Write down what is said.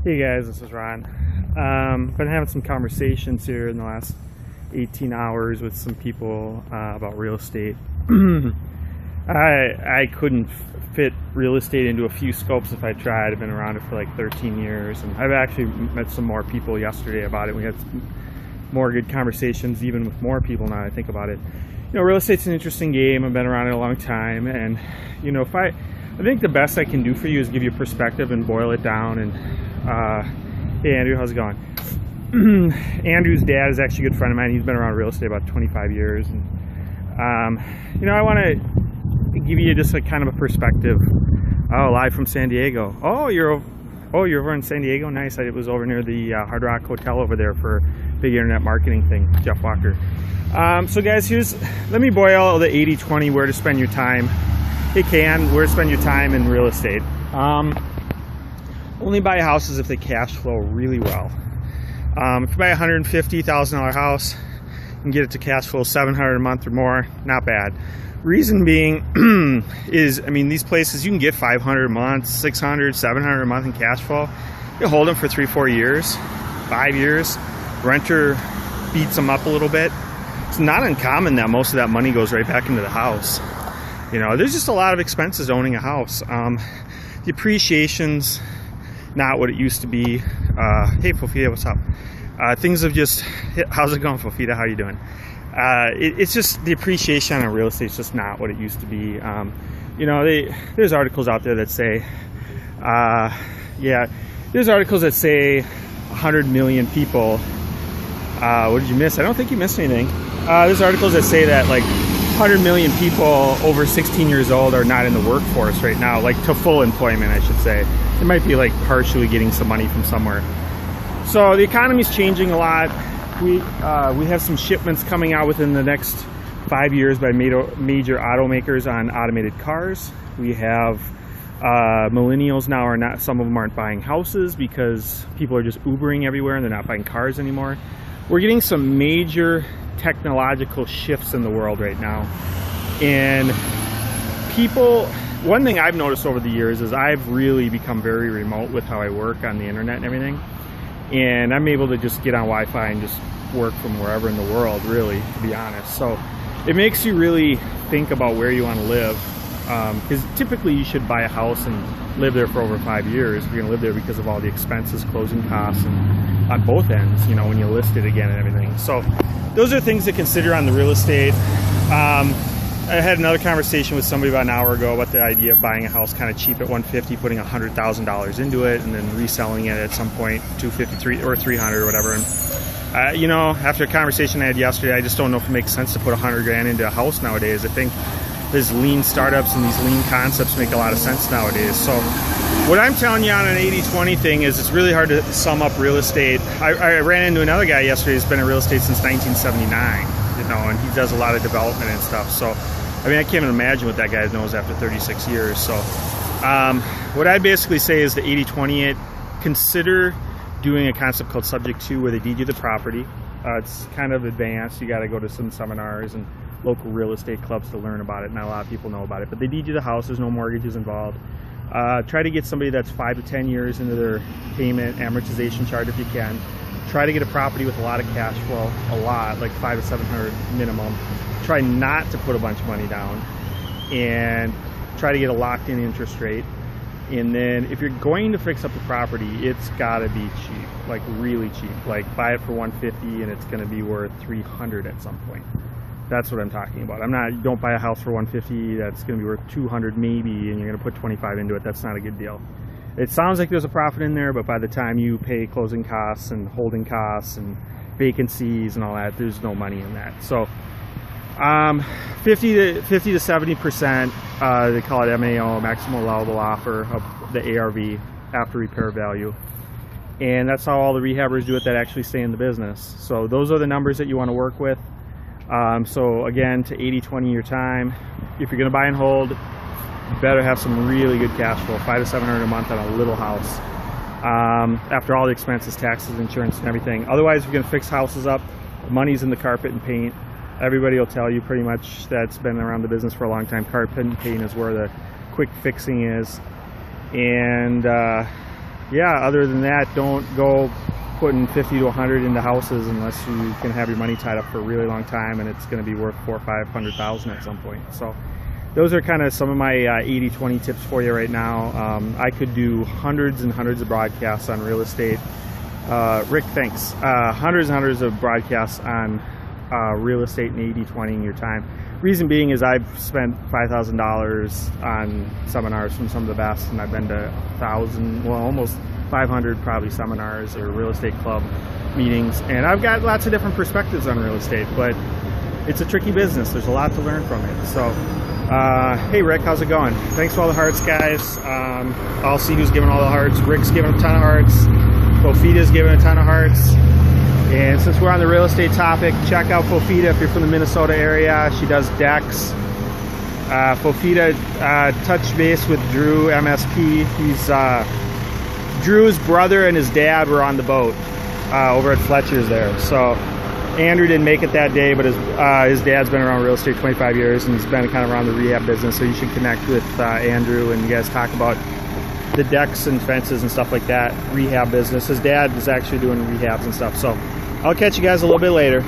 Hey guys, this is Ron. Been having some conversations here in the last 18 hours with some people about real estate. I couldn't fit real estate into a few scopes if I tried. I've been around it for like 13 years, and I've actually met some more people yesterday about it. We had more good conversations even with more people now that I think about it. You know, real estate's an interesting game. I've been around it a long time, and you know, I think the best I can do for you is give you perspective and boil it down. And hey Andrew, how's it going? Andrew's dad is actually a good friend of mine. He's been around real estate about 25 years, and you know, I want to give you just a kind of a perspective. Oh, live from San Diego. Oh, you're over in San Diego. Nice. I was over near the Hard Rock Hotel over there for a big internet marketing thing. Jeff Walker. So guys, let me boil the 80-20 where to spend your time. Hey Can, where to spend your time in real estate. Only buy houses if they cash flow really well. If you buy a $150,000 house and get it to cash flow $700 a month or more, not bad. Reason being is, I mean, these places you can get $500 a month, $600, $700 a month in cash flow. You hold them for 3-4 years, 5 years. Renter beats them up a little bit. It's not uncommon that most of that money goes right back into the house. You know, there's just a lot of expenses owning a house. The appreciation's not what it used to be. Hey Fofita, what's up? Things have just, how's it going Fofita? How you doing? It's just the appreciation on real estate is just not what it used to be. You know, there's articles out there that say, there's articles that say 100 million people. What did you miss? I don't think you missed anything. There's articles that say that like 100 million people over 16 years old are not in the workforce right now, like to full employment, I should say. They might be like partially getting some money from somewhere. So the economy's changing a lot. We have some shipments coming out within the next 5 years by major automakers on automated cars. We have millennials now are not, some of them aren't buying houses because people are just Ubering everywhere and they're not buying cars anymore. We're getting some major technological shifts in the world right now. And people, one thing I've noticed over the years is I've really become very remote with how I work on the internet and everything. And I'm able to just get on Wi-Fi and just work from wherever in the world, really, to be honest. So it makes you really think about where you want to live. Because typically you should buy a house and live there for over 5 years. You're going to live there because of all the expenses, closing costs, and on both ends, you know, when you list it again and everything. So those are things to consider on the real estate. I had another conversation with somebody about an hour ago about the idea of buying a house kind of cheap at $150, putting $100,000 into it, and then reselling it at some point, $250 or $300 or whatever. And you know, after a conversation I had yesterday, I just don't know if it makes sense to put $100 grand into a house nowadays. I think these lean startups and these lean concepts make a lot of sense nowadays. So what I'm telling you on an 80-20 thing is it's really hard to sum up real estate. I ran into another guy yesterday who's been in real estate since 1979, you know, and he does a lot of development and stuff. So, I mean, I can't even imagine what that guy knows after 36 years. So what I'd basically say is the 80-20 it. Consider doing a concept called Subject 2 where they deed you the property. It's kind of advanced. You got to go to some seminars and local real estate clubs to learn about it. Not a lot of people know about it, but they deed you the house. There's no mortgages involved. Try to get somebody that's 5 to 10 years into their payment amortization chart if you can. Try to get a property with a lot of cash flow, a lot, like 500 to 700 minimum. Try not to put a bunch of money down, and try to get a locked-in interest rate. And then if you're going to fix up the property, it's got to be cheap, like really cheap. Like buy it for $150 and it's going to be worth $300 at some point. That's what I'm talking about. Don't buy a house for $150 that's going to be worth $200 maybe, and you're going to put $25 into it. That's not a good deal. It sounds like there's a profit in there, but by the time you pay closing costs and holding costs and vacancies and all that, there's no money in that. So 50 to 70%, they call it MAO, maximum allowable offer, of the ARV, after repair value. And that's how all the rehabbers do it that actually stay in the business. So those are the numbers that you want to work with. So again, to 80-20 your time. If you're going to buy and hold, you better have some really good cash flow, 500 to $700 a month on a little house. After all the expenses, taxes, insurance, and everything. Otherwise, if you're going to fix houses up, money's in the carpet and paint. Everybody will tell you pretty much that's been around the business for a long time. Carpet and paint is where the quick fixing is. And yeah, other than that, don't go putting 50 to 100 into houses unless you can have your money tied up for a really long time and it's going to be worth 400,000 or 500,000 at some point. So those are kind of some of my 80-20 tips for you right now. I could do hundreds and hundreds of broadcasts on real estate. Rick, thanks. Hundreds and hundreds of broadcasts on real estate and 80-20 in your time. Reason being is I've spent $5,000 on seminars from some of the best, and I've been to 1,000, well, almost 500 probably seminars or real estate club meetings, and I've got lots of different perspectives on real estate, but it's a tricky business. There's a lot to learn from it. So hey Rick, how's it going? Thanks for all the hearts, guys. I'll see who's giving all the hearts. Rick's giving a ton of hearts. Fofita's giving a ton of hearts. And since we're on the real estate topic, check out Fofita if you're from the Minnesota area. She does decks. Fofita touched base with Drew, MSP. He's Drew's brother and his dad were on the boat over at Fletcher's there. So Andrew didn't make it that day, but his dad's been around real estate 25 years and he's been kind of around the rehab business. So you should connect with Andrew and you guys talk about the decks and fences and stuff like that, rehab business. His dad is actually doing rehabs and stuff. So I'll catch you guys a little bit later.